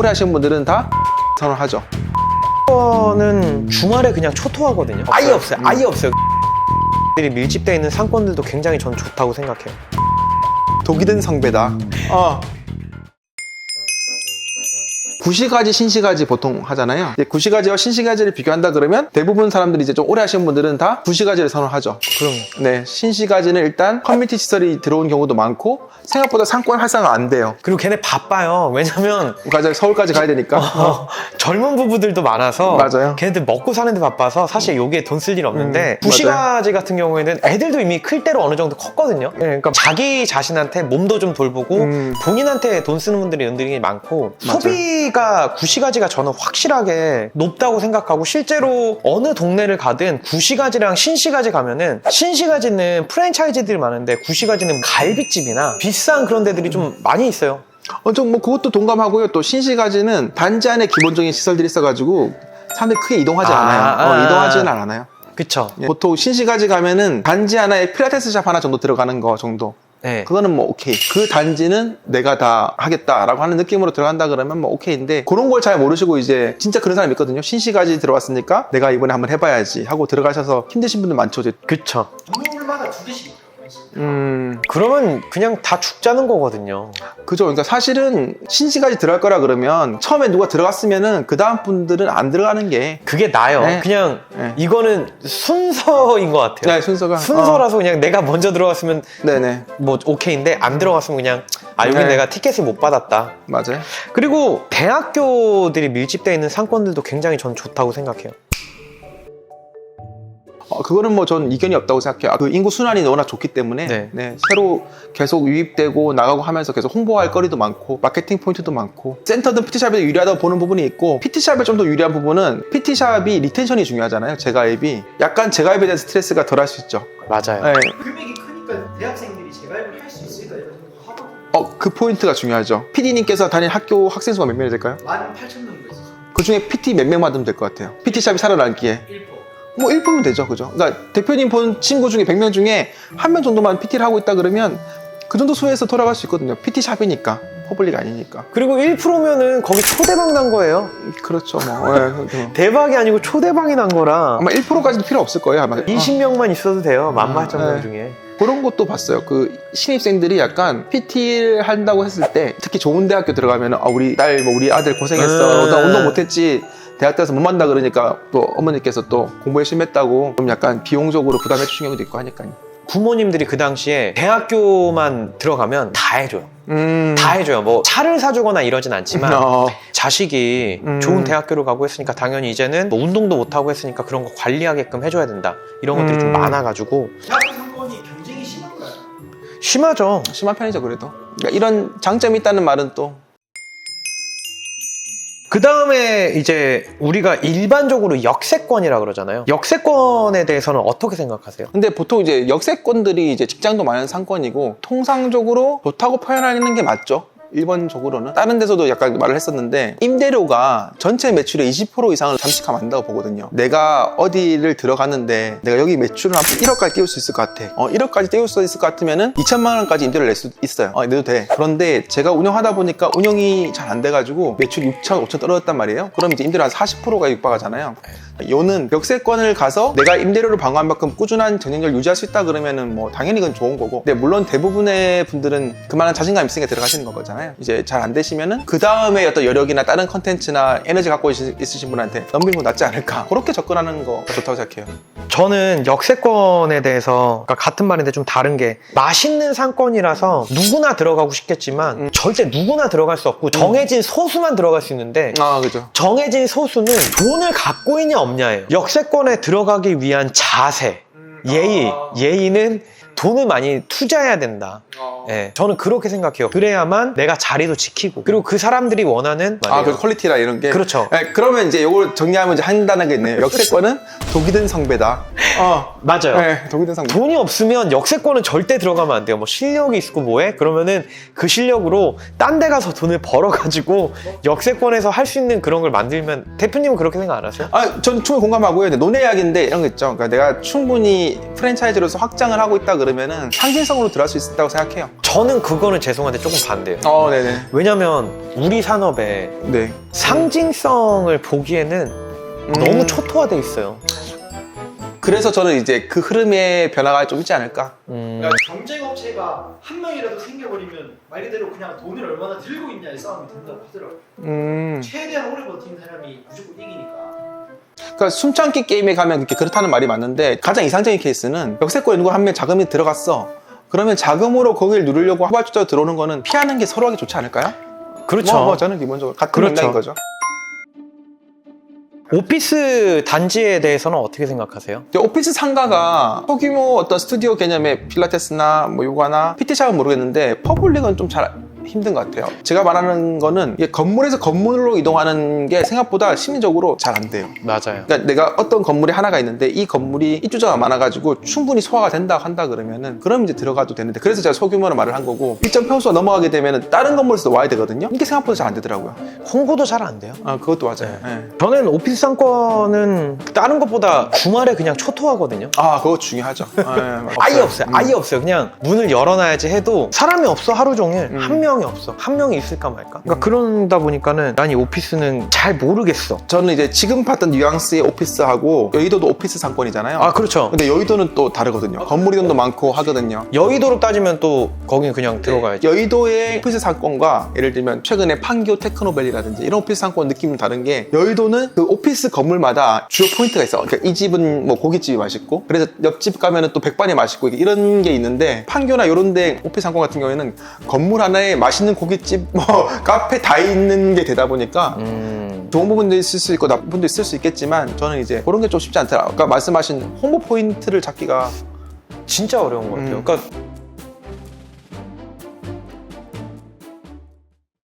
오래 하시는 분들은 다 선호하죠. 상권은 주말에 그냥 초토화거든요. 아예 없어요. 아예 없어요. 들이 밀집되어 있는 상권들도 굉장히 전 좋다고 생각해요. 독이 든 성배다. 구시가지, 신시가지 보통 하잖아요. 이제 구시가지와 신시가지를 비교한다 그러면 대부분 사람들이 이제 좀 오래 하시는 분들은 다 구시가지를 선호하죠. 그럼 네, 신시가지는 일단 커뮤니티 시설이 들어온 경우도 많고 생각보다 상권 활성화가 안 돼요. 그리고 걔네 바빠요. 왜냐면 가장 서울까지 가야 되니까. 젊은 부부들도 많아서 맞아요. 걔네들 먹고 사는데 바빠서 사실 여기에 돈 쓸 일 없는데 맞아요. 구시가지 같은 경우에는 애들도 이미 클 대로 어느 정도 컸거든요. 그러니까 자기 자신한테 몸도 좀 돌보고 본인한테 돈 쓰는 분들이 은근히 많고 맞아요. 소비가 구시가지가 저는 확실하게 높다고 생각하고 실제로 어느 동네를 가든 구시가지랑 신시가지 가면은 신시가지는 프랜차이즈들이 많은데 구시가지는 갈비집이나 비싼 그런 데들이 좀 많이 있어요. 좀 뭐 그것도 동감하고요. 또 신시가지는 단지 안에 기본적인 시설들이 있어가지고 사람들이 크게 이동하지 않아요. 이동하지는 않아요. 그쵸. 예. 보통 신시가지 가면은 단지 하나에 필라테스 샵 하나 정도 들어가는 거 정도. 네. 그거는 뭐 오케이. 그 단지는 내가 다 하겠다라고 하는 느낌으로 들어간다 그러면 뭐 오케이인데 그런 걸 잘 모르시고 이제 진짜 그런 사람이 있거든요. 신시가지 들어왔으니까 내가 이번에 한번 해봐야지 하고 들어가셔서 힘드신 분들 많죠. 이제. 그쵸. 동물마다 두 개씩 있더라고요. 그러면 그냥 다 죽자는 거거든요. 그죠. 그러니까 사실은 신시가지 들어갈 거라 그러면 처음에 누가 들어갔으면은 그 다음 분들은 안 들어가는 게 그게 나요. 네. 그냥 네. 이거는 순서인 것 같아요. 네, 순서가 순서라서 그냥 내가 먼저 들어갔으면 네네 뭐 오케이인데 안 들어갔으면 그냥 여기 네. 내가 티켓을 못 받았다. 맞아요. 그리고 대학교들이 밀집되어 있는 상권들도 굉장히 전 좋다고 생각해요. 그거는 뭐 전 이견이 없다고 생각해요. 그 인구 순환이 워낙 좋기 때문에 네. 새로 계속 유입되고 나가고 하면서 계속 홍보할 거리도 많고 마케팅 포인트도 많고 센터든 PT샵에 유리하다고 보는 부분이 있고 PT샵에 좀 더 유리한 부분은 PT샵이 리텐션이 중요하잖아요. 재가입이 약간 재가입에 대한 스트레스가 덜 할 수 있죠. 맞아요. 네. 금액이 크니까 대학생들이 재가입을 할 수 있을까 이런 생각 하거든요. 그 포인트가 중요하죠. PD님께서 다닌 학교 학생 수가 몇 명이 될까요? 18,000명도 있었어요. 그 중에 PT 몇 명 받으면 될 것 같아요. PT샵이 살아남기에 1%. 뭐 1%면 되죠. 그죠? 그러니까 대표님 본 친구 중에 100명 중에 한 명 정도만 PT를 하고 있다 그러면 그 정도 수에서 돌아갈 수 있거든요. PT샵이니까 퍼블릭 아니니까. 그리고 1%면은 거기 초대박 난 거예요. 그렇죠. 뭐. 대박이 아니고 초대박이 난 거라 아마 1%까지는 필요 없을 거예요. 아마 20명만 있어도 돼요. 18,000명 네. 중에. 그런 것도 봤어요. 그 신입생들이 약간 PT를 한다고 했을 때 특히 좋은 대학교 들어가면 우리 딸, 뭐 우리 아들 고생했어. 나 운동 못했지. 대학 때서 못 만나 그러니까 또 어머니께서 또 공부 열심히 했다고 좀 약간 비용적으로 부담해 주신 경우도 있고 하니까요. 부모님들이 그 당시에 대학교만 들어가면 다 해줘요. 다 해줘요. 뭐 차를 사주거나 이러진 않지만 자식이 좋은 대학교를 가고 했으니까 당연히 이제는 뭐 운동도 못하고 했으니까 그런 거 관리하게끔 해줘야 된다. 이런 것들이 좀 많아가지고 대학교 상권이 경쟁이 심한가요? 심하죠. 심한 편이죠, 그래도. 그러니까 이런 장점이 있다는 말은 또 그 다음에 이제 우리가 일반적으로 역세권이라 그러잖아요. 역세권에 대해서는 어떻게 생각하세요? 근데 보통 이제 역세권들이 이제 직장도 많은 상권이고 통상적으로 좋다고 표현하는 게 맞죠. 일본적으로는 다른 데서도 약간 말을 했었는데 임대료가 전체 매출의 20% 이상을 잠식하면 안 된다고 보거든요. 내가 어디를 들어갔는데 내가 여기 매출을 한 1억까지 띄울 수 있을 것 같아. 1억까지 띄울 수 있을 것 같으면은 2천만 원까지 임대료를 낼 수 있어요. 내도 돼. 그런데 제가 운영하다 보니까 운영이 잘 안 돼가지고 매출 6천, 5천 떨어졌단 말이에요. 그럼 이제 임대료 한 40%가 육박하잖아요. 요는 역세권을 가서 내가 임대료를 방어한 만큼 꾸준한 경쟁력을 유지할 수 있다 그러면은 뭐 당연히 그건 좋은 거고. 근데 물론 대부분의 분들은 그만한 자신감 있으니까 들어가시는 거잖아요. 이제 잘 안 되시면은 그 다음에 어떤 여력이나 다른 컨텐츠나 에너지 갖고 있으신 분한테 넘기는 거 낫지 않을까. 그렇게 접근하는 거 좋다고 생각해요. 저는 역세권에 대해서 그러니까 같은 말인데 좀 다른 게 맛있는 상권이라서 누구나 들어가고 싶겠지만 절대 누구나 들어갈 수 없고 정해진 소수만 들어갈 수 있는데 그죠. 정해진 소수는 돈을 갖고 있냐 없냐예요. 역세권에 들어가기 위한 자세, 예의는 돈을 많이 투자해야 된다. 예, 저는 그렇게 생각해요. 그래야만 내가 자리도 지키고 그리고 그 사람들이 원하는 그 퀄리티라 이런 게 그렇죠. 그러면 이제 이걸 정리하면 이제 한 단어가 있네요. 역세권은 독이 든 성배다. 맞아요. 네, 독일된 상권. 돈이 없으면 역세권은 절대 들어가면 안 돼요. 뭐 실력이 있고 뭐해? 그러면은 그 실력으로 딴 데 가서 돈을 벌어가지고 역세권에서 할 수 있는 그런 걸 만들면 대표님은 그렇게 생각 안 하세요? 저는 충분히 공감하고요. 논의약인데 이런 거 있죠. 그러니까 내가 충분히 프랜차이즈로서 확장을 하고 있다 그러면은 상징성으로 들어갈 수 있다고 생각해요. 저는 그거는 죄송한데 조금 반대예요. 네네. 왜냐면 우리 산업에 네. 상징성을 보기에는 너무 초토화돼 있어요. 그래서 저는 이제 그 흐름의 변화가 좀 있지 않을까. 그러니까 경쟁업체가 한 명이라도 생겨버리면 말 그대로 그냥 돈을 얼마나 들고 있냐의 싸움이 된다고 하더라고요. 최대한 오래 버틴 사람이 무조건 이기니까. 그러니까 숨참기 게임에 가면 이렇게 그렇다는 말이 맞는데 가장 이상적인 케이스는 역세권에 누구 한 명 자금이 들어갔어. 그러면 자금으로 거기를 누르려고 후발주자로 들어오는 거는 피하는 게 서로 하기 좋지 않을까요? 그렇죠. 저는 기본적으로 같은 그렇죠. 맥락인 거죠. 오피스 단지에 대해서는 어떻게 생각하세요? 오피스 상가가 소규모 어떤 스튜디오 개념의 필라테스나 뭐 요가나 PT샵은 모르겠는데 퍼블릭은 좀 잘 힘든 것 같아요. 제가 말하는 거는 이게 건물에서 건물로 이동하는 게 생각보다 심리적으로 잘 안 돼요. 맞아요. 그러니까 내가 어떤 건물이 하나가 있는데 이 건물이 입주자가 많아가지고 충분히 소화가 한다 그러면은 그럼 이제 들어가도 되는데 그래서 제가 소규모로 말을 한 거고 일정 평수가 넘어가게 되면은 다른 건물에서 와야 되거든요. 이게 생각보다 잘 안 되더라고요. 홍보도 잘 안 돼요. 그것도 맞아요. 네. 저는 오피스 상권은 다른 것보다 주말에 그냥 초토화거든요. 그거 중요하죠. 아예 없어요. 아예 없어요. 그냥 문을 열어놔야지 해도 사람이 없어. 하루 종일 한 명이 없어. 한 명이 있을까 말까. 그러니까 그러다 보니까는 난 이 오피스는 잘 모르겠어. 저는 이제 지금 봤던 뉘앙스의 오피스하고 여의도도 오피스 상권이잖아요. 그렇죠. 근데 여의도는 또 다르거든요. 건물 이동도 많고 하거든요. 여의도로 따지면 또 거긴 그냥 들어가야지. 여의도의 오피스 상권과 예를 들면 최근에 판교 테크노밸리라든지 이런 오피스 상권 느낌은 다른 게 여의도는 그 오피스 건물마다 주요 포인트가 있어. 그러니까 이 집은 뭐 고깃집이 맛있고 그래서 옆집 가면은 또 백반이 맛있고 이런 게 있는데 판교나 이런 데 오피스 상권 같은 경우에는 건물 하나에 맛있는 고깃집 뭐 카페 다 있는 게 되다 보니까 좋은 부분도 있을 수 있고 나쁜 부분도 있을 수 있겠지만 저는 이제 그런 게 좀 쉽지 않더라. 아까 말씀하신 홍보 포인트를 찾기가 진짜 어려운 것 같아요. 그러니까